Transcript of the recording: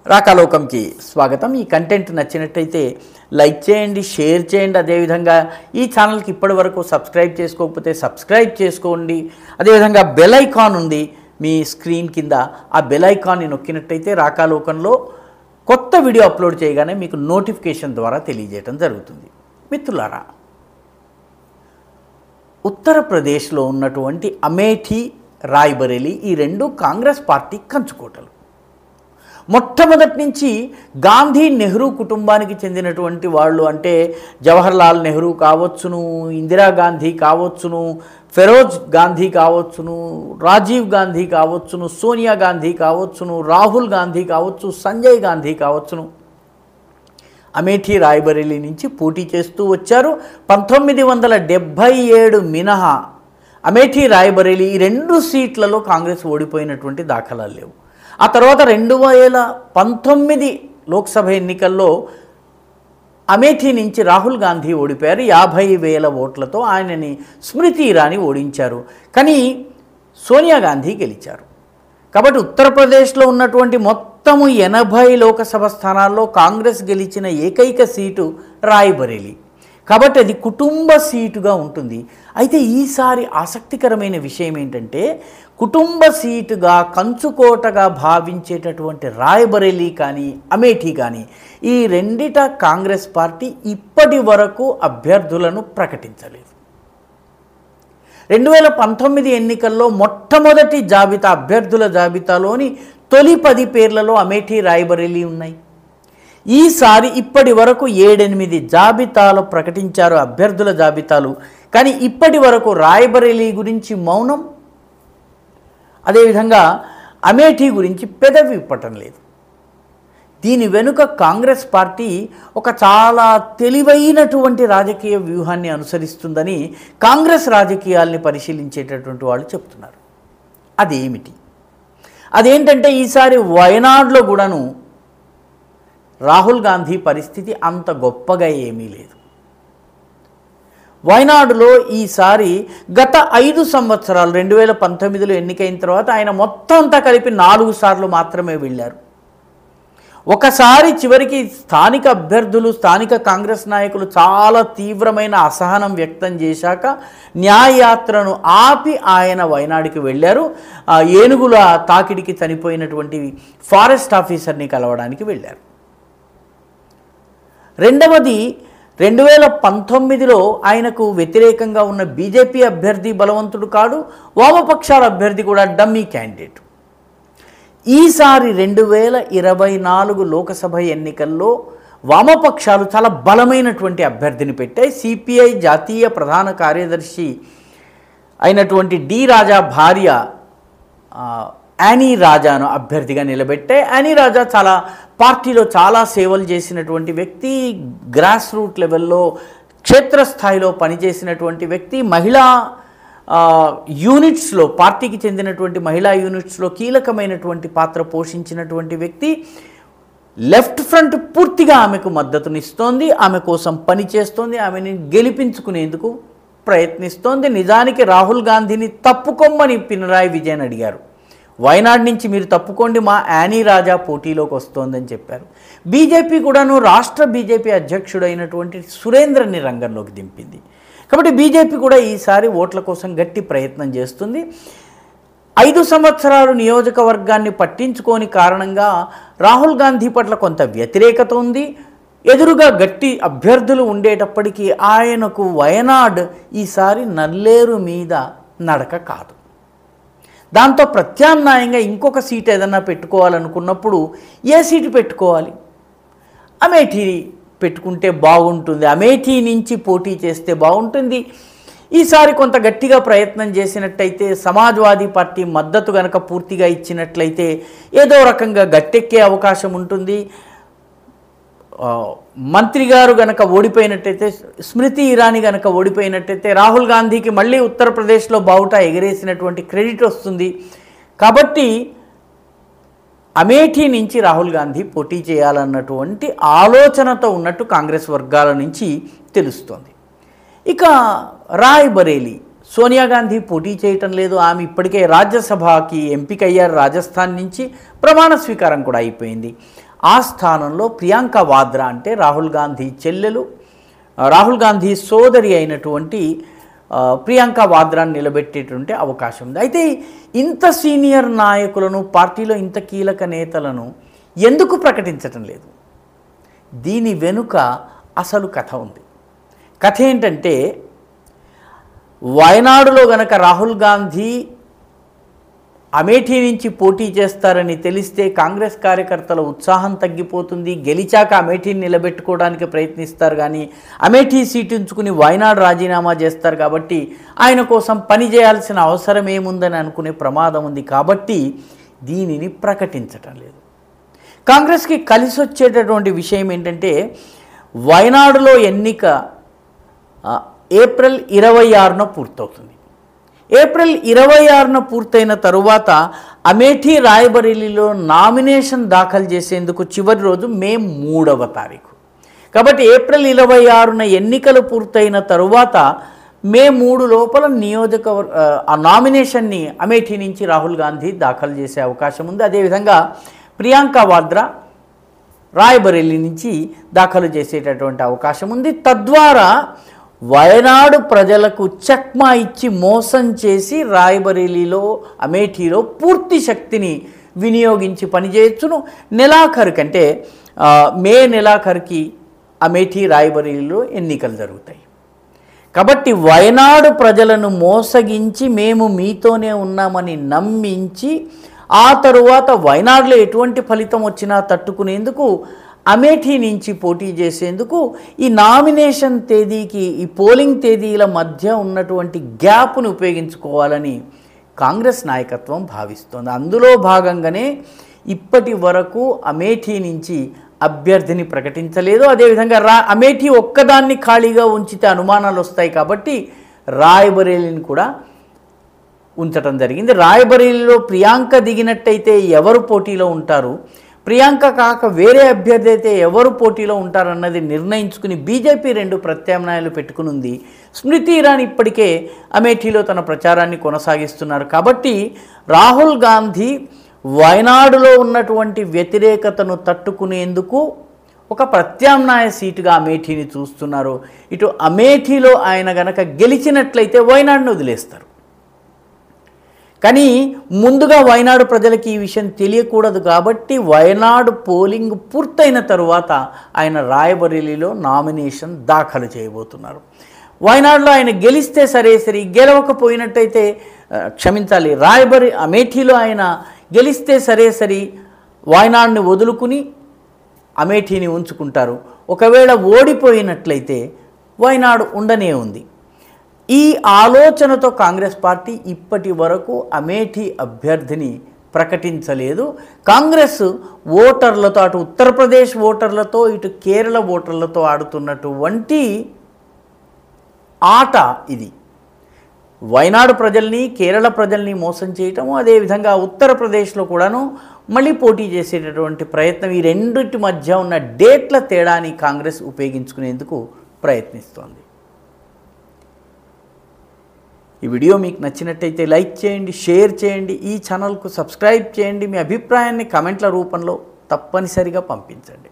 రాకాలోకంకి స్వాగతం। ఈ కంటెంట్ నచ్చినట్లయితే లైక్ చేయండి, షేర్ చేయండి। అదేవిధంగా ఈ ఛానల్కి ఇప్పటివరకు సబ్స్క్రైబ్ చేసుకోకపోతే సబ్స్క్రైబ్ చేసుకోండి। అదేవిధంగా బెల్ ఐకాన్ ఉంది మీ స్క్రీన్ కింద, ఆ బెల్ ఐకాన్ని నొక్కినట్లయితే రాకాలోకంలో కొత్త వీడియో అప్లోడ్ చేయగానే మీకు నోటిఫికేషన్ ద్వారా తెలియజేయడం జరుగుతుంది। మిత్రులారా, ఉత్తరప్రదేశ్లో ఉన్నటువంటి అమేఠీ, రాయ్బరేలీ ఈ రెండు కాంగ్రెస్ పార్టీ కంచుకోటలు। మొట్టమొదటి నుంచి గాంధీ నెహ్రూ కుటుంబానికి చెందినటువంటి వాళ్ళు, అంటే జవహర్లాల్ నెహ్రూ కావచ్చును, ఇందిరాగాంధీ కావచ్చును, ఫెరోజ్ గాంధీ కావచ్చును, రాజీవ్ గాంధీ కావచ్చును, సోనియా గాంధీ కావచ్చును, రాహుల్ గాంధీ కావచ్చు, సంజయ్ గాంధీ కావచ్చును, అమేఠీ రాయ్బరేలీ నుంచి పోటీ చేస్తూ వచ్చారు। 1977 మినహా అమేఠీ రాయ్బరేలీ ఈ రెండు సీట్లలో కాంగ్రెస్ ఓడిపోయినటువంటి దాఖలాలు లేవు। ఆ తర్వాత 2019 లోక్సభ ఎన్నికల్లో అమేఠీ నుంచి రాహుల్ గాంధీ ఓడిపోయారు। 50,000 ఓట్లతో ఆయనని స్మృతి ఇరానీ ఓడించారు, కానీ సోనియా గాంధీ గెలిచారు। కాబట్టి ఉత్తరప్రదేశ్లో ఉన్నటువంటి మొత్తము 80 లోకసభ స్థానాల్లో కాంగ్రెస్ గెలిచిన ఏకైక సీటు రాయ్బరేలీ, కాబట్టి అది కుటుంబ సీటుగా ఉంటుంది। అయితే ఈసారి ఆసక్తికరమైన విషయం ఏంటంటే, కుటుంబ సీటుగా కంచుకోటగా భావించేటటువంటి రాయ్బరేలీ కానీ అమేఠీ కానీ ఈ రెండిట కాంగ్రెస్ పార్టీ ఇప్పటి వరకు అభ్యర్థులను ప్రకటించలేదు। 2019 ఎన్నికల్లో మొట్టమొదటి జాబితా అభ్యర్థుల జాబితాలోని తొలి 10 పేర్లలో అమేఠీ, రాయ్బరేలీ ఉన్నాయి। ఈసారి ఇప్పటి వరకు 7-8 జాబితాలు ప్రకటించారు, అభ్యర్థుల జాబితాలు, కానీ ఇప్పటి వరకు రాయ్బరేలీ గురించి మౌనం, అదేవిధంగా అమేఠీ గురించి పెదవి విప్పటం లేదు। దీని వెనుక కాంగ్రెస్ పార్టీ ఒక చాలా తెలివైనటువంటి రాజకీయ వ్యూహాన్ని అనుసరిస్తుందని కాంగ్రెస్ రాజకీయాల్ని పరిశీలించేటటువంటి వాళ్ళు చెప్తున్నారు। అదేమిటి? అదేంటంటే, ఈసారి వయనాడ్లో కూడాను రాహుల్ గాంధీ పరిస్థితి అంత గొప్పగా ఏమీ లేదు। వయనాడులో ఈసారి గత 5 సంవత్సరాలు 2019లో ఎన్నికైన తర్వాత ఆయన మొత్తం అంతా కలిపి 4 సార్లు మాత్రమే వెళ్ళారు। ఒకసారి చివరికి స్థానిక అభ్యర్థులు, స్థానిక కాంగ్రెస్ నాయకులు చాలా తీవ్రమైన అసహనం వ్యక్తం చేశాక న్యాయయాత్రను ఆపి ఆయన వయనాడుకి వెళ్ళారు। ఏనుగుల తాకిడికి చనిపోయినటువంటి ఫారెస్ట్ ఆఫీసర్ని కలవడానికి వెళ్ళారు। రెండవది, 2019లో ఆయనకు వ్యతిరేకంగా ఉన్న బీజేపీ అభ్యర్థి బలవంతుడు కాడు, వామపక్షాల అభ్యర్థి కూడా డమ్మీ క్యాండిడేట్। ఈసారి 2024 లోకసభ ఎన్నికల్లో వామపక్షాలు చాలా బలమైనటువంటి అభ్యర్థిని పెట్టాయి। సిపిఐ జాతీయ ప్రధాన కార్యదర్శి అయినటువంటి డి రాజా భార్య యానీ రాజాను అభ్యర్థిగా నిలబెట్టే। యానీ రాజా చాలా పార్టీలో చాలా సేవలు చేసినటువంటి వ్యక్తి, గ్రాస్ రూట్ లెవెల్లో క్షేత్రస్థాయిలో పనిచేసినటువంటి వ్యక్తి, మహిళా యూనిట్స్లో, పార్టీకి చెందినటువంటి మహిళా యూనిట్స్లో కీలకమైనటువంటి పాత్ర పోషించినటువంటి వ్యక్తి। లెఫ్ట్ ఫ్రంట్ పూర్తిగా ఆమెకు మద్దతునిస్తోంది, ఆమె కోసం పనిచేస్తోంది, ఆమెని గెలిపించుకునేందుకు ప్రయత్నిస్తోంది। నిజానికి రాహుల్ గాంధీని తప్పుకొమ్మని పినరాయి విజయన్ అడిగారు, వయనాడ్ నుంచి మీరు తప్పుకోండి, మా యానీ రాజా పోటీలోకి వస్తోందని చెప్పారు। బీజేపీ కూడాను రాష్ట్ర బీజేపీ అధ్యక్షుడైనటువంటి సురేంద్రని రంగంలోకి దింపింది। కాబట్టి బీజేపీ కూడా ఈసారి ఓట్ల కోసం గట్టి ప్రయత్నం చేస్తుంది। 5 సంవత్సరాలు నియోజకవర్గాన్ని పట్టించుకోని కారణంగా రాహుల్ గాంధీ పట్ల కొంత వ్యతిరేకత ఉంది, ఎదురుగా గట్టి అభ్యర్థులు ఉండేటప్పటికీ ఆయనకు వయనాడ్ ఈసారి నల్లేరు మీద నడక కాదు। దాంతో ప్రత్యామ్నాయంగా ఇంకొక సీట్ ఏదన్నా పెట్టుకోవాలనుకున్నప్పుడు ఏ సీటు పెట్టుకోవాలి? అమేఠీ పెట్టుకుంటే బాగుంటుంది, అమేఠీ నుంచి పోటీ చేస్తే బాగుంటుంది। ఈసారి కొంత గట్టిగా ప్రయత్నం చేసినట్టయితే, సమాజ్వాదీ పార్టీ మద్దతు గనక పూర్తిగా ఇచ్చినట్లయితే ఏదో రకంగా గట్టెక్కే అవకాశం ఉంటుంది। మంత్రి గారు గనక ఓడిపోయినట్టయితే, స్మృతి ఇరానీ గనక ఓడిపోయినట్టయితే రాహుల్ గాంధీకి మళ్ళీ ఉత్తరప్రదేశ్లో బావుటా ఎగరేసినటువంటి క్రెడిట్ వస్తుంది। కాబట్టి అమేఠీ నుంచి రాహుల్ గాంధీ పోటీ చేయాలన్నటువంటి ఆలోచనతో ఉన్నట్టు కాంగ్రెస్ వర్గాల నుంచి తెలుస్తోంది। ఇక రాయ్బరేలీ, సోనియా గాంధీ పోటీ చేయటం లేదు, ఆమె ఇప్పటికే రాజ్యసభకి ఎంపికయ్యారు, రాజస్థాన్ నుంచి ప్రమాణ స్వీకారం కూడా అయిపోయింది। ఆ స్థానంలో ప్రియాంక వాద్రా అంటే రాహుల్ గాంధీ చెల్లెలు, రాహుల్ గాంధీ సోదరి అయినటువంటి ప్రియాంక వాద్రాని నిలబెట్టేటువంటి అవకాశం ఉంది. అయితే ఇంత సీనియర్ నాయకులను, పార్టీలో ఇంత కీలక నేతలను ఎందుకు ప్రకటించటం లేదు? దీని వెనుక అసలు కథ ఉంది. కథ ఏంటంటే, వయనాడులో గనక రాహుల్ గాంధీ అమేఠీ నుంచి పోటీ చేస్తారని తెలిస్తే కాంగ్రెస్ కార్యకర్తల ఉత్సాహం తగ్గిపోతుంది. గెలిచాక అమేఠీని నిలబెట్టుకోవడానికి ప్రయత్నిస్తారు, కానీ అమేఠీ సీటు ఉంచుకుని వయనాడు రాజీనామా చేస్తారు. కాబట్టి ఆయన కోసం పని చేయాల్సిన అవసరం ఏముందని అనుకునే ప్రమాదం ఉంది. కాబట్టి దీనిని ప్రకటించటం లేదు. కాంగ్రెస్కి కలిసి వచ్చేటటువంటి విషయం ఏంటంటే, వయనాడులో ఎన్నిక ఏప్రిల్ 26న పూర్తవుతుంది. ఏప్రిల్ 26న పూర్తయిన తరువాత అమేఠీ, రాయ్బరేలీలో నామినేషన్ దాఖలు చేసేందుకు చివరి రోజు మే 3వ తారీఖు. కాబట్టి ఏప్రిల్ 26న ఎన్నికలు పూర్తయిన తరువాత మే 3 లోపల ఆ నామినేషన్ని అమేఠీ నుంచి రాహుల్ గాంధీ దాఖలు చేసే అవకాశం ఉంది. అదేవిధంగా ప్రియాంక వాద్రా రాయ్బరేలీ నుంచి దాఖలు చేసేటటువంటి అవకాశం ఉంది. తద్వారా వయనాడు ప్రజలకు చక్మా ఇచ్చి మోసం చేసి రాయ్బరేలీలో, అమేఠీలో పూర్తి శక్తిని వినియోగించి పనిచేయచ్చును. నెలాఖరుకంటే మే నెలాఖరుకి అమేఠీ, రాయ్బరేలీలో ఎన్నికలు జరుగుతాయి. కాబట్టి వయనాడు ప్రజలను మోసగించి మేము మీతోనే ఉన్నామని నమ్మించి, ఆ తరువాత వయనాడులో ఎటువంటి ఫలితం వచ్చినా తట్టుకునేందుకు అమేఠీ నుంచి పోటీ చేసేందుకు ఈ నామినేషన్ తేదీకి, ఈ పోలింగ్ తేదీల మధ్య ఉన్నటువంటి గ్యాప్ను ఉపయోగించుకోవాలని కాంగ్రెస్ నాయకత్వం భావిస్తోంది. అందులో భాగంగానే ఇప్పటి వరకు అమేఠీ నుంచి అభ్యర్థిని ప్రకటించలేదు. అదేవిధంగా అమేఠీ ఒక్కదాన్ని ఖాళీగా ఉంచితే అనుమానాలు వస్తాయి కాబట్టి రాయ్బరేలీని కూడా ఉంచడం జరిగింది. రాయ్బరేలీలో ప్రియాంక దిగినట్టయితే ఎవరు పోటీలో ఉంటారు, ప్రియాంక కాక వేరే అభ్యర్థి అయితే ఎవరు పోటీలో ఉంటారన్నది నిర్ణయించుకుని బీజేపీ 2 ప్రత్యామ్నాయాలు పెట్టుకునుంది. స్మృతి ఇరానీ ఇప్పటికే అమేఠీలో తన ప్రచారాన్ని కొనసాగిస్తున్నారు. కాబట్టి రాహుల్ గాంధీ వయనాడులో ఉన్నటువంటి వ్యతిరేకతను తట్టుకునేందుకు ఒక ప్రత్యామ్నాయ సీటుగా అమేఠీని చూస్తున్నారు. ఇటు అమేఠీలో ఆయన గనక గెలిచినట్లయితే వయనాడును వదిలేస్తారు. కానీ ముందుగా వయనాడు ప్రజలకి ఈ విషయం తెలియకూడదు. కాబట్టి వయనాడు పోలింగ్ పూర్తయిన తరువాత ఆయన రాయ్బరేలీలో నామినేషన్ దాఖలు చేయబోతున్నారు. వయనాడులో ఆయన గెలిస్తే సరే, గెలవకపోయినట్టయితే క్షమించాలి, అమేఠీలో ఆయన గెలిస్తే సరే వయనాడుని వదులుకుని అమేఠీని ఉంచుకుంటారు. ఒకవేళ ఓడిపోయినట్లయితే వయనాడు ఉండనే ఉంది. ఈ ఆలోచనతో కాంగ్రెస్ పార్టీ ఇప్పటి వరకు అమేఠీ అభ్యర్థిని ప్రకటించలేదు. కాంగ్రెస్ ఓటర్లతో, అటు ఉత్తరప్రదేశ్ ఓటర్లతో, ఇటు కేరళ ఓటర్లతో ఆడుతున్నటువంటి ఆట ఇది. వయనాడు ప్రజల్ని, కేరళ ప్రజల్ని మోసం చేయటము, అదేవిధంగా ఉత్తరప్రదేశ్లో కూడాను మళ్ళీ పోటీ చేసేటటువంటి ప్రయత్నం. ఈ రెండింటి మధ్య ఉన్న డేట్ల తేడాని కాంగ్రెస్ ఉపయోగించుకునేందుకు ప్రయత్నిస్తోంది. ఈ వీడియో మీకు నచ్చినట్టయితే లైక్ చేయండి, షేర్ చేయండి, ఈ ఛానల్కు సబ్స్క్రైబ్ చేయండి. మీ అభిప్రాయాన్ని కామెంట్ల రూపంలో తప్పనిసరిగా పంపించండి.